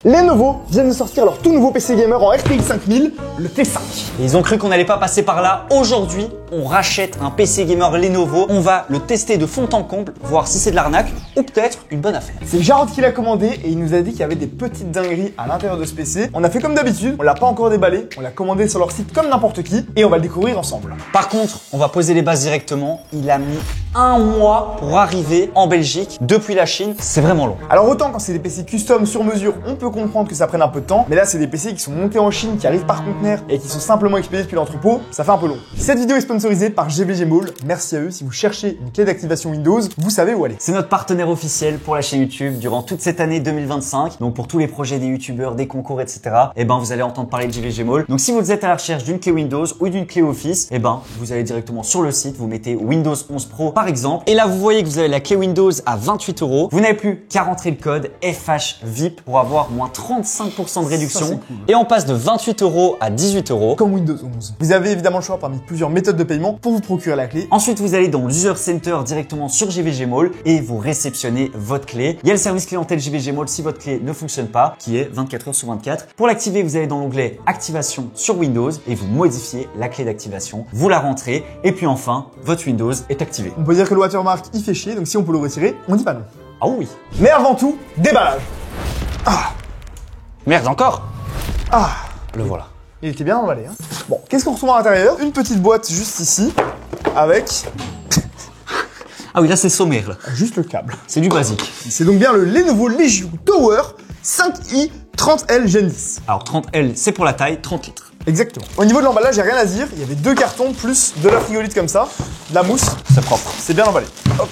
Lenovo vient de sortir leur tout nouveau PC gamer en RTX 5000, le T5. Et ils ont cru qu'on n'allait pas passer par là. Aujourd'hui, on rachète un PC gamer Lenovo. On va le tester de fond en comble, voir si c'est de l'arnaque ou peut-être une bonne affaire. C'est Jarod qui l'a commandé et il nous a dit qu'il y avait des petites dingueries à l'intérieur de ce PC. On a fait comme d'habitude, on l'a pas encore déballé, on l'a commandé sur leur site comme n'importe qui et on va le découvrir ensemble. Par contre, on va poser les bases directement. Il a mis un mois pour arriver en Belgique depuis la Chine. C'est vraiment long. Alors autant quand c'est des PC custom sur mesure, on peut comprendre que ça prenne un peu de temps, mais là c'est des PC qui sont montés en Chine, qui arrivent par conteneur et qui sont simplement expédiés depuis l'entrepôt, ça fait un peu long. Cette vidéo est sponsorisée par GVG Mall, merci à eux. Si vous cherchez une clé d'activation Windows, vous savez où aller. C'est notre partenaire officiel pour la chaîne YouTube durant toute cette année 2025. Donc pour tous les projets des youtubeurs, des concours, etc. Et ben vous allez entendre parler de GVG Mall. Donc si vous êtes à la recherche d'une clé Windows ou d'une clé Office, et ben vous allez directement sur le site, vous mettez Windows 11 Pro par exemple. Et là vous voyez que vous avez la clé Windows à 28 €. Vous n'avez plus qu'à rentrer le code FHVIP pour avoir moins 35% de réduction. Ça, cool. Et on passe de 28 € à 18 €. Comme Windows 11. Vous avez évidemment le choix parmi plusieurs méthodes de paiement pour vous procurer la clé. Ensuite, vous allez dans l'User Center directement sur GVG Mall et vous réceptionnez votre clé. Il y a le service clientèle GVG Mall si votre clé ne fonctionne pas, qui est 24 h sur 24. Pour l'activer, vous allez dans l'onglet Activation sur Windows et vous modifiez la clé d'activation. Vous la rentrez et puis enfin, votre Windows est activé. On peut dire que le watermark il fait chier, donc si on peut le retirer, on dit pas non. Ah oui. Mais avant tout, déballage. Merde encore. Ah, Le voilà. il était bien emballé. Hein. Bon, qu'est-ce qu'on retrouve à l'intérieur? Une petite boîte juste ici, avec Ah oui, là c'est sommaire là. juste le câble. C'est du basique. C'est donc bien le Lenovo Legion Tower 5i 30L Gen 10. Alors 30L, c'est pour la taille, 30 litres. Exactement. Au niveau de l'emballage, j'ai rien à dire. Il y avait deux cartons plus de la frigolite comme ça, de la mousse. C'est propre. C'est bien emballé. Hop.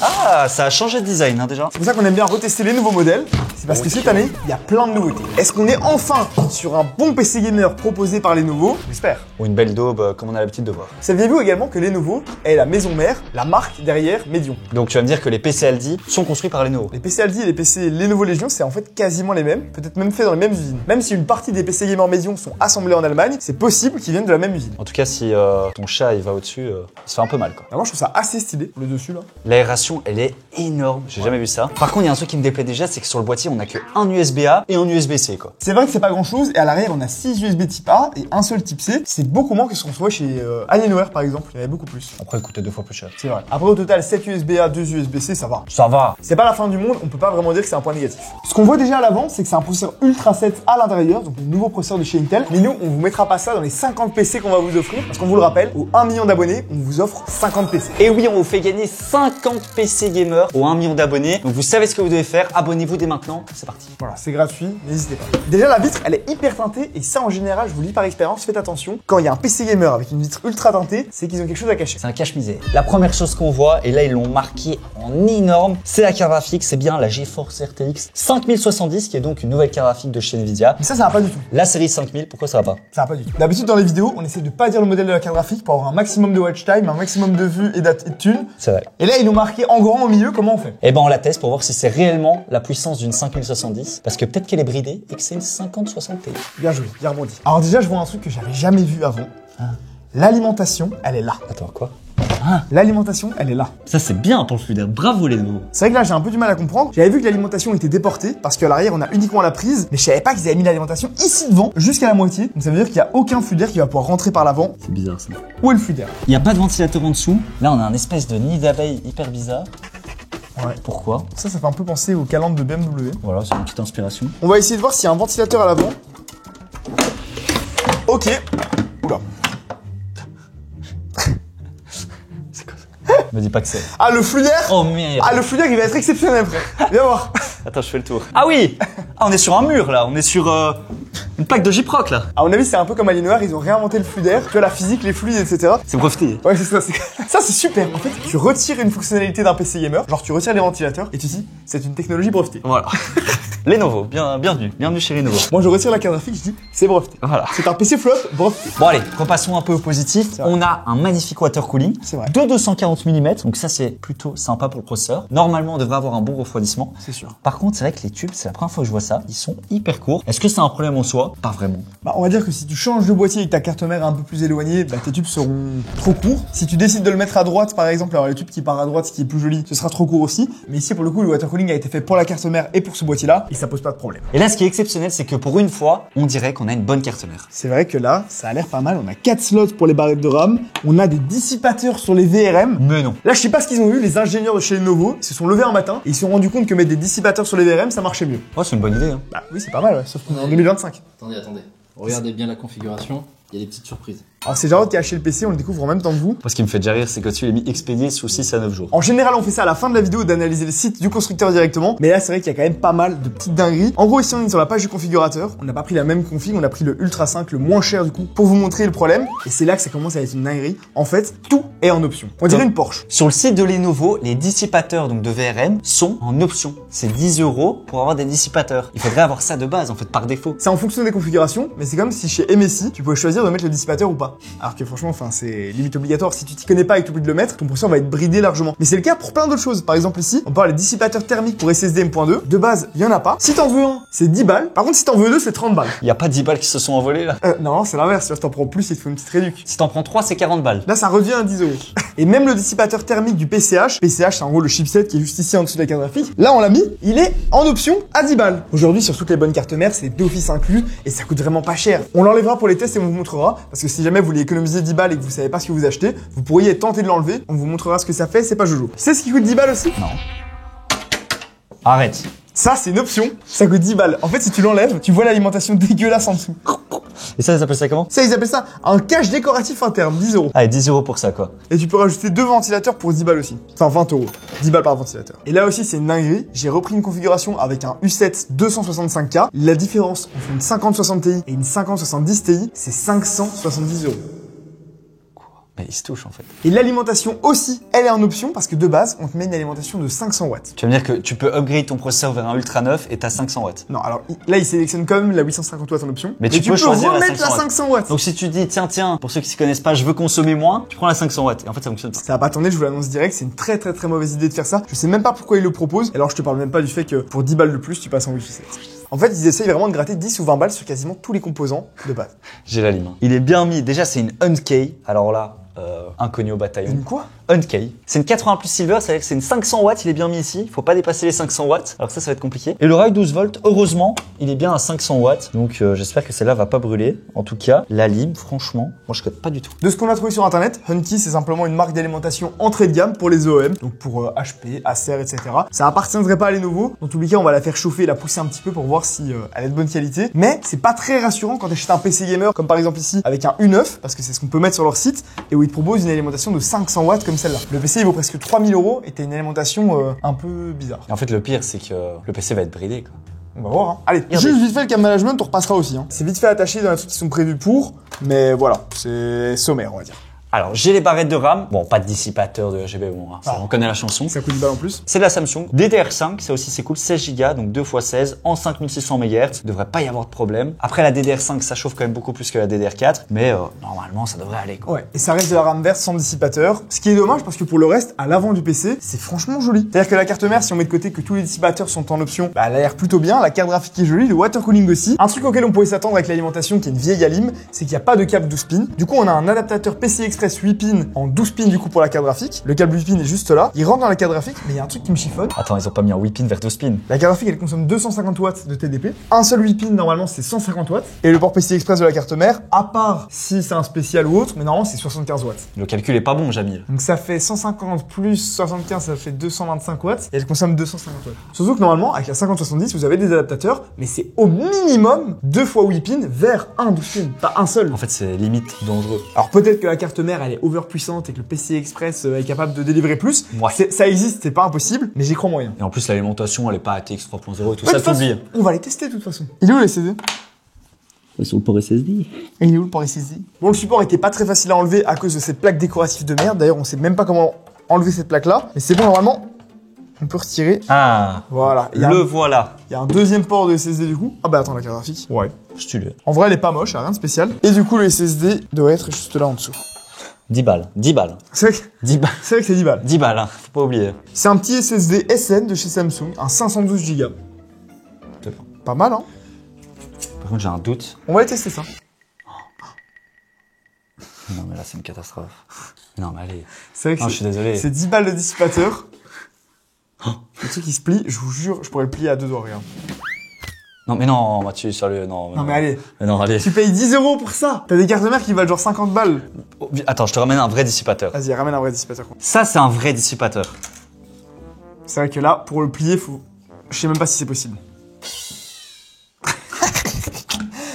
Ah, ça a changé de design hein, déjà. C'est pour ça qu'on aime bien retester les nouveaux modèles. C'est parce que cette année, il y a plein de nouveautés. Est-ce qu'on est enfin sur un bon PC gamer proposé par Lenovo? J'espère. Ou une belle daube comme on a l'habitude de voir. Saviez-vous également que Lenovo est la maison mère, la marque derrière Medion? Donc tu vas me dire que les PC Aldi sont construits par Lenovo. Les PC Aldi et les PC Lenovo Legion, c'est en fait quasiment les mêmes, peut-être même fait dans les mêmes usines. Même si une partie des PC gamer Medion sont assemblés en Allemagne, c'est possible qu'ils viennent de la même usine. En tout cas, si ton chat il va au-dessus, il se fait un peu mal quoi. Alors moi, je trouve ça assez stylé, le dessus là. L'aération, elle est énorme. J'ai jamais vu ça. Par contre, il y a un truc qui me déplaît déjà, c'est que sur le boîtier, on n'a que un USB-A et un USB-C quoi. C'est vrai que c'est pas grand chose, et à l'arrière, on a 6 USB type A et un seul type C. C'est beaucoup moins que ce qu'on trouvait chez Alienware par exemple, il y avait beaucoup plus. Après, il coûtait 2 fois plus cher. C'est vrai. Après, au total, 7 USB-A, 2 USB-C, ça va. Ça va. C'est pas la fin du monde, on peut pas vraiment dire que c'est un point négatif. Ce qu'on voit déjà à l'avant, c'est que c'est un processeur Ultra 7 à l'intérieur, donc le nouveau processeur de chez Intel. Mais nous, on vous mettra pas ça dans les 50 PC qu'on va vous offrir, parce qu'on vous le rappelle, aux 1 million d'abonnés, on vous offre 50 PC. Et oui, on vous fait gagner 50 PC gamers aux 1 million d'abonnés. Donc vous savez ce que vous devez faire. Abonnez-vous dès maintenant. C'est parti. Voilà, c'est gratuit, n'hésitez pas. Déjà, la vitre, elle est hyper teintée, et ça, en général, je vous le dis par expérience, faites attention. Quand il y a un PC gamer avec une vitre ultra teintée, c'est qu'ils ont quelque chose à cacher. C'est un cache-misère. La première chose qu'on voit, et là ils l'ont marqué en énorme, c'est la carte graphique. C'est bien la GeForce RTX 5070, qui est donc une nouvelle carte graphique de chez Nvidia. Mais ça va pas du tout. La série 5000, pourquoi ça va pas? Ça va pas du tout. D'habitude, dans les vidéos, on essaie de pas dire le modèle de la carte graphique pour avoir un maximum de watch time, un maximum de vues et de thunes. C'est vrai. Et là, ils l'ont marqué en grand au milieu, comment on fait? Et ben on la teste pour voir si c'est réellement la puissance d'une 5070, parce que peut-être qu'elle est bridée et que c'est une 5060 Ti. Bien joué, bien rebondi. Alors déjà, je vois un truc que j'avais jamais vu avant. L'alimentation, elle est là. Attends, quoi? L'alimentation, elle est là. Ça c'est bien pour le flux d'air. Bravo les nouveaux. C'est vrai que là, j'ai un peu du mal à comprendre. J'avais vu que l'alimentation était déportée, parce qu'à l'arrière, on a uniquement la prise, mais je savais pas qu'ils avaient mis l'alimentation ici devant, jusqu'à la moitié. Donc ça veut dire qu'il y a aucun flux d'air qui va pouvoir rentrer par l'avant. C'est bizarre ça. Où est le flux d'air? Il n'y a pas de ventilateur en dessous. Là on a un espèce de nid d'abeilles hyper bizarre. Ouais. Pourquoi? Ça fait un peu penser aux calandres de BMW. Voilà, c'est une petite inspiration. On va essayer de voir s'il y a un ventilateur à l'avant. Ok. Oula. Me dis pas que c'est. Ah, le flux d'air? Oh merde. Ah, le flux d'air, il va être exceptionnel, frère. Viens voir. Attends, je fais le tour. Ah oui. Ah, on est sur un mur là. On est sur une plaque de Gyproc là. À mon avis, c'est un peu comme Alienware, ils ont réinventé le flux d'air. Tu vois, la physique, les fluides, etc. C'est breveté. Ouais, c'est ça. Ça, c'est super. En fait, tu retires une fonctionnalité d'un PC gamer, genre tu retires les ventilateurs, et tu dis, c'est une technologie brevetée. Voilà. Lenovo, bienvenue chez Lenovo. Moi, je retire la carte graphique, je dis c'est breveté. Voilà. C'est un PC flop, breveté. Bon allez, repassons un peu au positif. On a un magnifique water cooling C'est vrai. de 240 mm, donc ça c'est plutôt sympa pour le processeur. Normalement, on devrait avoir un bon refroidissement. C'est sûr. Par contre, c'est vrai que les tubes, c'est la première fois que je vois ça, ils sont hyper courts. Est-ce que c'est un problème en soi? Pas vraiment. Bah, on va dire que si tu changes de boîtier et que ta carte mère est un peu plus éloignée, bah, tes tubes seront trop courts. Si tu décides de le mettre à droite, par exemple, alors les tubes qui partent à droite, ce qui est plus joli, ce sera trop court aussi. Mais ici, pour le coup, le water cooling a été fait pour la carte mère et pour ce boîtier-là, et ça pose pas de problème. Et là, ce qui est exceptionnel, c'est que pour une fois, on dirait qu'on a une bonne carte mère. C'est vrai que là, ça a l'air pas mal. On a 4 slots pour les barrettes de RAM. On a des dissipateurs sur les VRM. Mais non. Là, je sais pas ce qu'ils ont eu, les ingénieurs de chez Lenovo. Ils se sont levés un matin et ils se sont rendus compte que mettre des dissipateurs sur les VRM, ça marchait mieux. Oh, c'est une bonne idée. Hein. Bah oui, c'est pas mal, ouais, sauf qu'on est en 2025. Attendez. Regardez bien la configuration, il y a des petites surprises. Alors c'est Jarod qui a acheté le PC, on le découvre en même temps que vous. Moi, ce qui me fait déjà rire, c'est que dessus, il est mis expédié sous 6 à 9 jours. En général, on fait ça à la fin de la vidéo d'analyser le site du constructeur directement. Mais là, c'est vrai qu'il y a quand même pas mal de petites dingueries. En gros, ici, on est sur la page du configurateur. On n'a pas pris la même config, on a pris le Ultra 5, le moins cher du coup, pour vous montrer le problème. Et c'est là que ça commence à être une dinguerie. En fait, tout est en option. On dirait une Porsche. Sur le site de Lenovo, les dissipateurs donc de VRM sont en option. C'est 10 € pour avoir des dissipateurs. Il faudrait avoir ça de base, en fait, par défaut. C'est en fonction des configurations, mais c'est comme si chez MSI, tu pouvais choisir de mettre le dissipateur ou pas. Alors que franchement, enfin, c'est limite obligatoire. Si tu t'y connais pas et que tu oublies de le mettre, ton processeur va être bridé largement. Mais c'est le cas pour plein d'autres choses. Par exemple ici, on parle des dissipateurs thermiques pour SSD M.2. De base, il y en a pas. Si t'en veux un, c'est 10 balles. Par contre, si t'en veux deux, c'est 30 balles. Il y a pas 10 balles qui se sont envolées, là. Non, c'est l'inverse. Si t'en prends plus, il te faut une petite réduc. Si t'en prends 3, c'est 40 balles. Là, ça revient à 10 euros. Et même le dissipateur thermique du PCH, c'est en gros le chipset qui est juste ici en dessous de la carte graphique. Là, on l'a mis, il est en option à 10 balles. Aujourd'hui, sur toutes les bonnes cartes mères, c'est d'office inclus et ça coûte vraiment pas cher. On l'enlèvera pour les tests et on vous montrera. Parce que si jamais vous voulez économiser 10 balles et que vous savez pas ce que vous achetez, vous pourriez tenter de l'enlever. On vous montrera ce que ça fait, c'est pas Jojo. Tu sais ce qui coûte 10 balles aussi? Non. Arrête. Ça, c'est une option. Ça coûte 10 balles. En fait, si tu l'enlèves, tu vois l'alimentation dégueulasse en dessous. Et ça s'appelle ça comment? Ça, ils appellent ça un cache décoratif interne, 10 euros. Allez, 10 € pour ça, quoi. Et tu peux rajouter 2 ventilateurs pour 10 balles aussi. Enfin, 20 euros. 10 balles par ventilateur. Et là aussi, c'est une dinguerie. J'ai repris une configuration avec un U7 265K. La différence entre une 5060 Ti et une 5070 Ti, c'est 570 euros. Mais il se touche, en fait. Et l'alimentation aussi, elle est en option parce que de base, on te met une alimentation de 500 watts. Tu vas me dire que tu peux upgrade ton processeur vers un Ultra 9 et t'as 500 watts. Non, alors là, il sélectionne quand même la 850 watts en option. Mais tu peux choisir la remettre 500 la 500 watts. Donc si tu dis, tiens, pour ceux qui s'y connaissent pas, je veux consommer moins, tu prends la 500 watts. Et en fait, ça fonctionne pas. Ça va pas tourner, je vous l'annonce direct, c'est une très mauvaise idée de faire ça. Je sais même pas pourquoi ils le proposent. Alors je te parle même pas du fait que pour 10 balles de plus, tu passes en Wi-Fi 7. En fait, ils essayent vraiment de gratter 10 ou 20 balles sur quasiment tous les composants de base. J'ai la lime. Il est bien mis. Déjà, c'est une Hunt-K. Alors là, inconnu au bataillon. Une quoi? Hunt-K. C'est une 80 plus silver, c'est-à-dire que c'est une 500 watts, il est bien mis ici. Il faut pas dépasser les 500 watts. Alors ça va être compliqué. Et le rail 12 volts, heureusement, il est bien à 500 watts. Donc j'espère que celle-là va pas brûler. En tout cas, la lime, franchement, moi je code pas du tout. De ce qu'on a trouvé sur internet, Hunt-K c'est simplement une marque d'alimentation entrée de gamme pour les OEM, donc pour HP, Acer, etc. Ça appartiendrait pas à Lenovo. Dans tous les cas, on va la faire chauffer et la pousser un petit peu pour voir si elle est de bonne qualité. Mais c'est pas très rassurant quand tu achètes un PC gamer, comme par exemple ici, avec un U9, parce que c'est ce qu'on peut mettre sur leur site, et où ils te proposent une alimentation de 500 watts comme celle-là. Le PC il vaut presque 3000 € et t'as une alimentation un peu bizarre. Et en fait, le pire, c'est que le PC va être bridé, quoi. On va voir. Hein. Allez, Regardez. juste vite fait le cam management, on repassera aussi. Hein. C'est vite fait attaché dans les trucs qui sont prévus pour, mais voilà, c'est sommaire, on va dire. Alors, j'ai les barrettes de RAM. Bon, pas de dissipateur de RGB, bon, hein, ça, Ah. on connaît la chanson. Ça coûte 10 balles en plus. C'est de la Samsung. DDR5, ça aussi c'est cool, 16 Go, donc 2x16 en 5600 MHz. Devrait pas y avoir de problème. Après la DDR5, ça chauffe quand même beaucoup plus que la DDR4, mais normalement ça devrait aller, quoi. Ouais, et ça reste de la RAM verte sans dissipateur. Ce qui est dommage parce que pour le reste, à l'avant du PC, c'est franchement joli. C'est-à-dire que la carte mère, si on met de côté que tous les dissipateurs sont en option, bah, elle a l'air plutôt bien. La carte graphique est jolie, le water cooling aussi. Un truc auquel on pouvait s'attendre avec l'alimentation qui est une vieille Alim, c'est qu'il n'y a pas de câble 12 pins. Du coup, on a un adaptateur PCI Express 8 pins en 12 pins du coup pour la carte graphique. Le câble 8 pins est juste là. Il rentre dans la carte graphique, mais il y a un truc qui me chiffonne. Attends, ils ont pas mis un 8 pin vers 12 pins. La carte graphique, elle consomme 250 watts de TDP. Un seul 8 pins, normalement, c'est 150 watts. Et le port PCI Express de la carte mère, à part si c'est un spécial ou autre, mais normalement, c'est 75 watts. Le calcul est pas bon, Jamil. Donc ça fait 150 plus 75, ça fait 225 watts. Et elle consomme 250 watts. Surtout que normalement, avec la 5070, vous avez des adaptateurs, mais c'est au minimum 2 fois 8 pins vers un 12 pins, pas un seul. En fait, c'est limite dangereux. Alors peut-être que la carte mère, elle est overpuissante et que le PCI Express est capable de délivrer plus. Ouais. Ça existe, c'est pas impossible, mais j'y crois moyen. Et en plus, l'alimentation, elle est pas ATX 3.0 et tout Ouais, ça, de toute façon, t'oublies. on va les tester de toute façon. Il est où les CD? Sur le port SSD. Il est où le port SSD? Bon, le support était pas très facile à enlever à cause de cette plaque décorative de merde. D'ailleurs, on sait même pas comment enlever cette plaque-là. Mais c'est bon, normalement, On peut retirer. Ah, Voilà. Il y a le voilà. il y a un deuxième port de SSD du coup. Ah bah attends, la carte graphique. Ouais. Stylé. En vrai, elle est pas moche, rien de spécial. Et du coup, le SSD doit être juste là en dessous. 10 balles. 10 balles. C'est vrai que 10 balles. c'est vrai que c'est 10 balles. 10 balles, hein. Faut pas oublier. C'est un petit SSD SN de chez Samsung, un 512 Go. C'est bon. Pas mal, hein? Par contre, j'ai un doute. On va tester ça. Non, mais là, c'est une catastrophe. Non, mais allez. C'est vrai que Non, je suis désolé. c'est 10 balles de dissipateur. Le truc qui se plie, je vous jure, je pourrais le plier à 2 doigts, regarde. Non, mais non, Mathieu, sérieux, non. Non mais allez, Mais non, allez. tu payes 10 € pour ça. T'as des cartes mères qui valent genre 50 balles. Oh, attends, je te ramène un vrai dissipateur. Vas-y, ramène un vrai dissipateur. Ça, c'est un vrai dissipateur. C'est vrai que là, pour le plier, faut... Je sais même pas si c'est possible.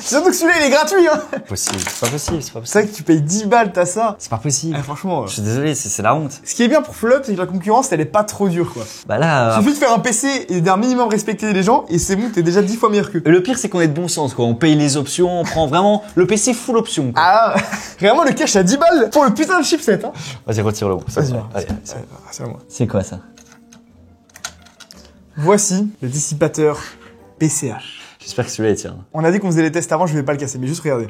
Surtout que celui-là, il est gratuit, hein. Possible. C'est pas possible, c'est pas C'est possible. vrai que tu payes 10 balles, t'as ça. C'est pas possible. Eh, franchement, Je suis désolé, c'est la honte. ce qui est bien pour Flop, c'est que la concurrence, elle est pas trop dure, quoi. Bah là. Il suffit de faire un PC et d'un minimum respecter les gens, et c'est bon, t'es déjà 10 fois meilleur qu'eux. Le pire, c'est qu'on est de bon sens, quoi. On paye les options, on prend vraiment le PC full option, quoi. Ah, vraiment, le cash à 10 balles pour le putain de chipset, hein. Vas-y, retire-le. Vas-y, Allez, c'est à moi. c'est quoi ça? Voici le dissipateur PCH. J'espère que celui-là est tient. On a dit qu'on faisait les tests avant, je vais pas le casser, mais juste regardez.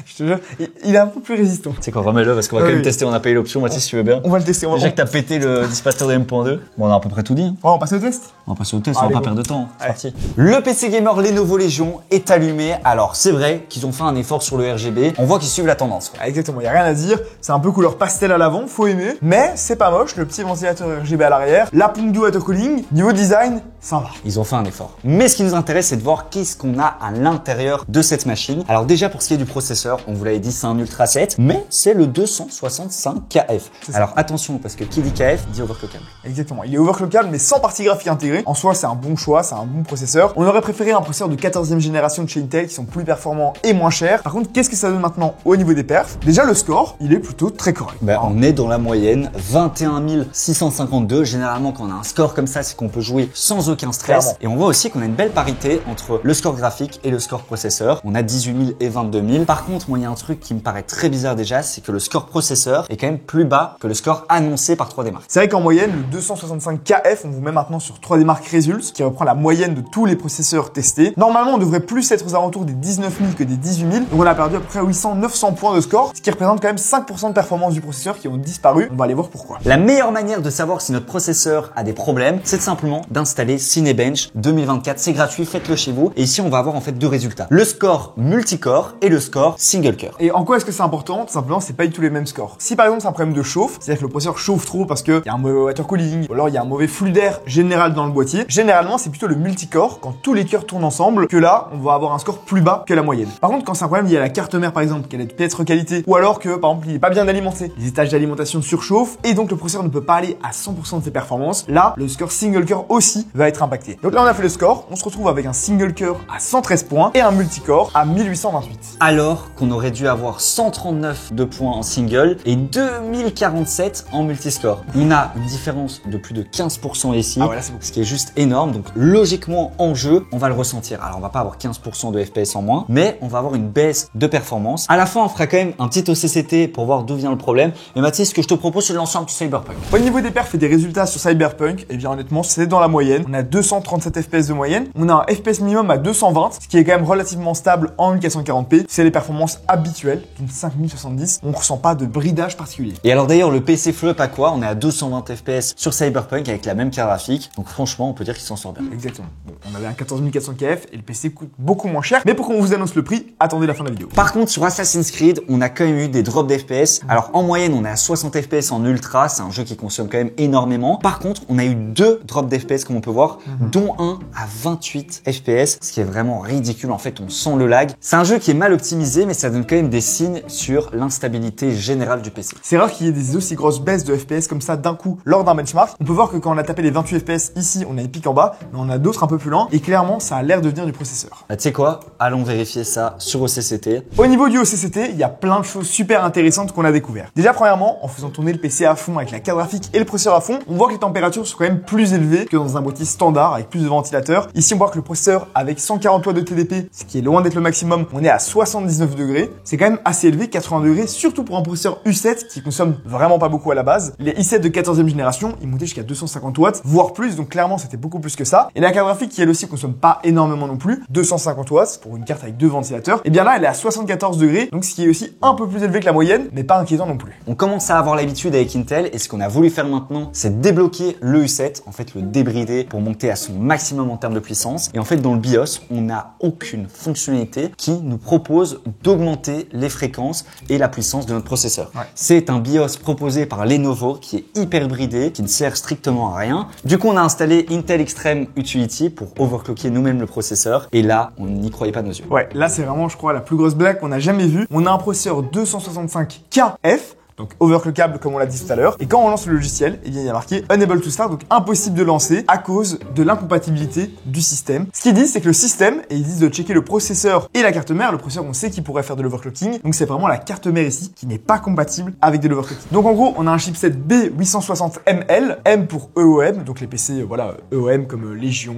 Je te jure, il est un peu plus résistant. Tu sais quoi, remets-le parce qu'on va Ah quand même oui. tester, on a payé l'option, Mathis, si tu veux bien. On va le tester, on va... Déjà que t'as pété le dissipateur de M.2, bon, on a à peu près tout dit. Hein. Oh, on passe au test. On va passer au test, Allez, on va pas bon. perdre de temps. C'est Allez. parti. Le PC Gamer Lenovo Legion est allumé. Alors, c'est vrai qu'ils ont fait un effort sur le RGB. On voit qu'ils suivent la tendance, quoi. Ah, exactement, y a rien à dire. C'est un peu couleur pastel à l'avant, faut aimer. Mais c'est pas moche, le petit ventilateur RGB à l'arrière, la pompe du water cooling. Niveau design, ça va. Ils ont fait un effort. Mais ce qui nous intéresse, c'est de voir qu'est-ce qu'on a à l'intérieur de cette machine. Alors déjà, pour ce qui est du processeur, on vous l'avait dit, c'est un Ultra 7, mais c'est le 265 KF. C'est ça. Alors attention, parce que qui dit KF dit overclockable. Exactement, il est overclockable mais sans partie graphique intégrée. En soi, c'est un bon choix, c'est un bon processeur. On aurait préféré un processeur de 14e génération de chez Intel qui sont plus performants et moins chers. Par contre, qu'est-ce que ça donne maintenant au niveau des perfs? Déjà, le score, il est plutôt très correct. Ben, on est dans la moyenne, 21 652. Généralement, quand on a un score comme ça, c'est qu'on peut jouer sans aucun stress. Clairement. Et on voit aussi qu'on a une belle parité entre le score graphique et le score processeur. On a 18 000 et 22 000. Par contre, moi, il y a un truc qui me paraît très bizarre déjà, c'est que le score processeur est quand même plus bas que le score annoncé par 3D Mark. C'est vrai qu'en moyenne, le 265 KF, on vous met maintenant sur 3D Mark Results, qui reprend la moyenne de tous les processeurs testés. Normalement, on devrait plus être aux alentours des 19 000 que des 18 000. Donc on a perdu à peu près 800-900 points de score, ce qui représente quand même 5% de performance du processeur qui ont disparu. On va aller voir pourquoi. La meilleure manière de savoir si notre processeur a des problèmes, c'est simplement d'installer Cinebench 2024. C'est gratuit, faites-le chez vous. Et ici, on va avoir en fait deux résultats. Le score multicore et le score single core. Et en quoi est-ce que c'est important? Tout simplement, c'est pas du tout les mêmes scores. Si par exemple c'est un problème de chauffe, c'est-à-dire que le processeur chauffe trop parce qu'il y a un mauvais water cooling, ou alors il y a un mauvais flux d'air général dans le boîtier, généralement c'est plutôt le multicore, quand tous les cœurs tournent ensemble, que là, on va avoir un score plus bas que la moyenne. Par contre, quand c'est un problème lié à la carte mère par exemple, qu'elle est de piètre qualité, ou alors que par exemple il est pas bien alimenté, les étages d'alimentation surchauffent, et donc le processeur ne peut pas aller à 100% de ses performances, là, le score single core aussi va être impacté. Donc là, on a fait le score, on se retrouve avec un single core à 113 points, et un multicore à 1828. Alors qu'on aurait dû avoir 139 de points en single et 2047 en multiscore. On a une différence de plus de 15% ici, Ah ouais, là, c'est beaucoup. ce qui est juste énorme. Donc logiquement en jeu, on va le ressentir. Alors on va pas avoir 15% de FPS en moins, mais on va avoir une baisse de performance. À la fin, on fera quand même un petit OCCT pour voir d'où vient le problème. Mais Mathis, ce que je te propose, c'est de lancer un petit Cyberpunk. Au niveau des perfs et des résultats sur Cyberpunk, et bien honnêtement, c'est dans la moyenne. On a 237 FPS de moyenne. On a un FPS minimum à 220, ce qui est quand même relativement stable en 1440p. C'est les performances habituelles d'une 5070. On ressent pas de bridage particulier. Et alors d'ailleurs, le PC Flop à quoi? On est à 220 FPS sur Cyberpunk avec la même carte graphique. Donc franchement, on peut dire qu'il s'en sort bien. Exactement. Bon, on avait un 14400 KF et le PC coûte beaucoup moins cher. Mais pour qu'on vous annonce le prix, attendez la fin de la vidéo. Par contre, sur Assassin's Creed, on a quand même eu des drops d'FPS. Alors en moyenne, on est à 60 FPS en ultra, c'est un jeu qui consomme quand même énormément. Par contre, on a eu deux drops d'FPS comme on peut voir, dont un à 28 FPS, ce qui est vraiment ridicule. En fait, on sent le lag. C'est un jeu qui est mal optimisé, mais ça donne quand même des signes sur l'instabilité générale du PC. C'est rare qu'il y ait des aussi grosses baisses de FPS comme ça d'un coup lors d'un benchmark. On peut voir que quand on a tapé les 28 FPS ici, on a une pique en bas, mais on a d'autres un peu plus lents et clairement, ça a l'air de venir du processeur. Tu sais quoi? Allons vérifier ça sur OCCT. Au niveau du OCCT, il y a plein de choses super intéressantes qu'on a découvert. Déjà, premièrement, en faisant tourner le PC à fond avec la carte graphique et le processeur à fond, on voit que les températures sont quand même plus élevées que dans un boîtier standard avec plus de ventilateurs. Ici, on voit que le processeur avec 140 watts de TDP, ce qui est loin d'être le maximum, on est à 79 degrés. degrés. C'est quand même assez élevé, 80 degrés, surtout pour un processeur U7 qui consomme vraiment pas beaucoup à la base. Les i7 de 14e génération, ils montaient jusqu'à 250 watts, voire plus, donc clairement c'était beaucoup plus que ça. Et la carte graphique qui elle aussi consomme pas énormément non plus, 250 watts pour une carte avec 2 ventilateurs, et bien là elle est à 74 degrés, donc ce qui est aussi un peu plus élevé que la moyenne, mais pas inquiétant non plus. On commence à avoir l'habitude avec Intel et ce qu'on a voulu faire maintenant, c'est débloquer le U7, en fait le débrider pour monter à son maximum en termes de puissance. Et en fait dans le BIOS, on n'a aucune fonctionnalité qui nous propose d'augmenter les fréquences et la puissance de notre processeur. Ouais. C'est un BIOS proposé par Lenovo qui est hyper bridé, qui ne sert strictement à rien. Du coup, on a installé Intel Extreme Utility pour overclocker nous-mêmes le processeur. Et là, on n'y croyait pas nos yeux. Ouais, là c'est vraiment, je crois, la plus grosse blague qu'on a jamais vue. On a un processeur 265KF, donc overclockable comme on l'a dit tout à l'heure. Et quand on lance le logiciel, eh bien, il y a marqué Unable to start, donc impossible de lancer à cause de l'incompatibilité du système. Ce qu'ils disent, c'est que le système, et ils disent de checker le processeur et la carte mère. Le processeur, on sait qu'il pourrait faire de l'overclocking. Donc c'est vraiment la carte mère ici qui n'est pas compatible avec de l'overclocking. Donc en gros, on a un chipset B860ML, M pour EOM, donc les PC, voilà, EOM comme Légion,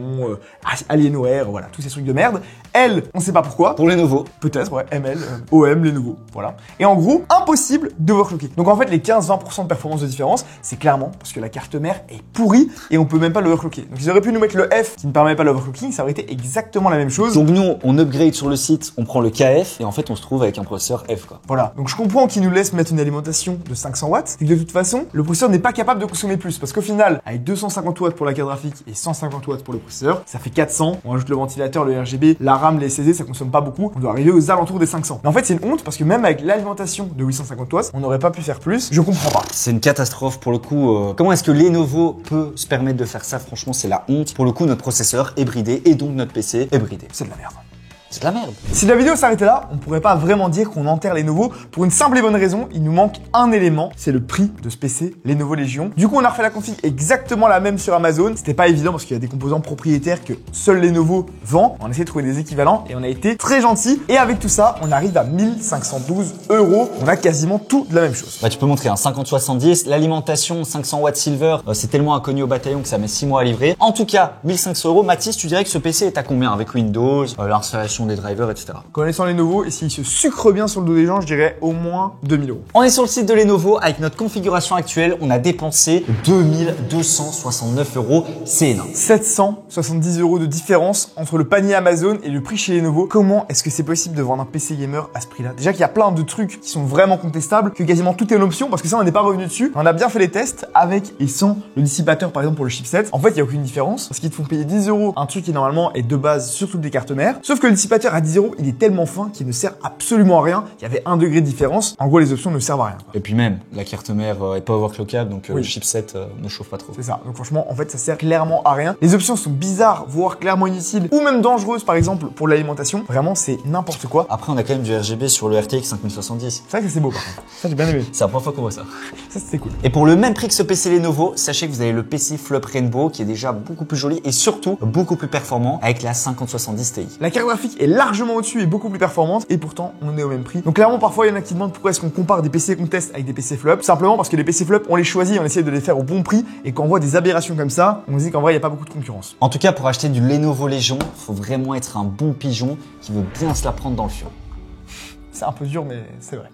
Alienware, voilà, tous ces trucs de merde. L, on sait pas pourquoi. Pour Lenovo. Peut-être, ouais, ML, OM, Lenovo, voilà. Et en gros, impossible d'overclocker. Donc en fait, les 15-20% de performance de différence, c'est clairement parce que la carte mère est pourrie et on peut même pas l'overclocker. Donc ils auraient pu nous mettre le F qui ne permet pas l'overclocking, ça aurait été exactement la même chose. Donc nous, on upgrade sur le site, on prend le KF et en fait, on se trouve avec un processeur F, quoi. Voilà. Donc je comprends qu'ils nous laissent mettre une alimentation de 500 watts et que de toute façon, le processeur n'est pas capable de consommer plus parce qu'au final, avec 250 watts pour la carte graphique et 150 watts pour le processeur, ça fait 400. On ajoute le ventilateur, le RGB, la RAM, les SSD, ça consomme pas beaucoup. On doit arriver aux alentours des 500. Mais en fait, c'est une honte parce que même avec l'alimentation de 850 watts, on n'aurait pas pu faire plus. Je comprends pas. C'est une catastrophe pour le coup. Comment est-ce que Lenovo peut se permettre de faire ça? Franchement, c'est la honte. Pour le coup, notre processeur est bridé et donc notre PC est bridé. C'est de la merde. C'est de la merde. Si la vidéo s'arrêtait là, on pourrait pas vraiment dire qu'on enterre Lenovo pour une simple et bonne raison, il nous manque un élément, c'est le prix de ce PC Lenovo Legion. Du coup, on a refait la config exactement la même sur Amazon. C'était pas évident parce qu'il y a des composants propriétaires que seul Lenovo vend. On a essayé de trouver des équivalents et on a été très gentil. Et avec tout ça, on arrive à 1512 €. On a quasiment tout de la même chose. Bah, tu peux montrer un 5070, l'alimentation 500 watts silver, c'est tellement inconnu au bataillon que ça met 6 mois à livrer. En tout cas, 1500 €. Mathis, tu dirais que ce PC est à combien avec Windows, l'installation des drivers, etc. Connaissant Lenovo, et s'il se sucre bien sur le dos des gens, je dirais au moins 2000 €. On est sur le site de Lenovo avec notre configuration actuelle. On a dépensé 2269 €. C'est énorme. 770 € de différence entre le panier Amazon et le prix chez Lenovo. Comment est-ce que c'est possible de vendre un PC gamer à ce prix-là? Déjà qu'il y a plein de trucs qui sont vraiment contestables, que quasiment tout est une option, parce que ça, on n'est pas revenu dessus. On a bien fait les tests avec et sans le dissipateur, par exemple, pour le chipset. En fait, il n'y a aucune différence, parce qu'ils te font payer 10 € un truc qui normalement est de base sur toutes les cartes mères. Sauf que le dissipateur à 10 €, il est tellement fin qu'il ne sert absolument à rien. Il y avait 1 degré de différence. En gros, les options ne servent à rien, quoi. Et puis même, la carte mère est pas overclockable, donc Oui. le chipset ne chauffe pas trop. C'est ça. Donc franchement, en fait, ça sert clairement à rien. Les options sont bizarres, voire clairement inutiles, ou même dangereuses, par exemple, pour l'alimentation. Vraiment, c'est n'importe quoi. Après, on a quand même du RGB sur le RTX 5070. C'est vrai que c'est beau, par contre. Ça, j'ai bien aimé. C'est la première fois qu'on voit ça. Ça, c'était cool. Et pour le même prix que ce PC Lenovo, sachez que vous avez le PC Flop Rainbow qui est déjà beaucoup plus joli et surtout beaucoup plus performant avec la 5070 Ti. La carte graphique est largement au-dessus et beaucoup plus performante, et pourtant, on est au même prix. Donc clairement, parfois, il y en a qui demandent pourquoi est-ce qu'on compare des PC qu'on teste avec des PC flop. Simplement parce que les PC flop, on les choisit, on essaie de les faire au bon prix, et quand on voit des aberrations comme ça, on se dit qu'en vrai, il n'y a pas beaucoup de concurrence. En tout cas, pour acheter du Lenovo Legion, faut vraiment être un bon pigeon qui veut bien se la prendre dans le fion. C'est un peu dur, mais c'est vrai.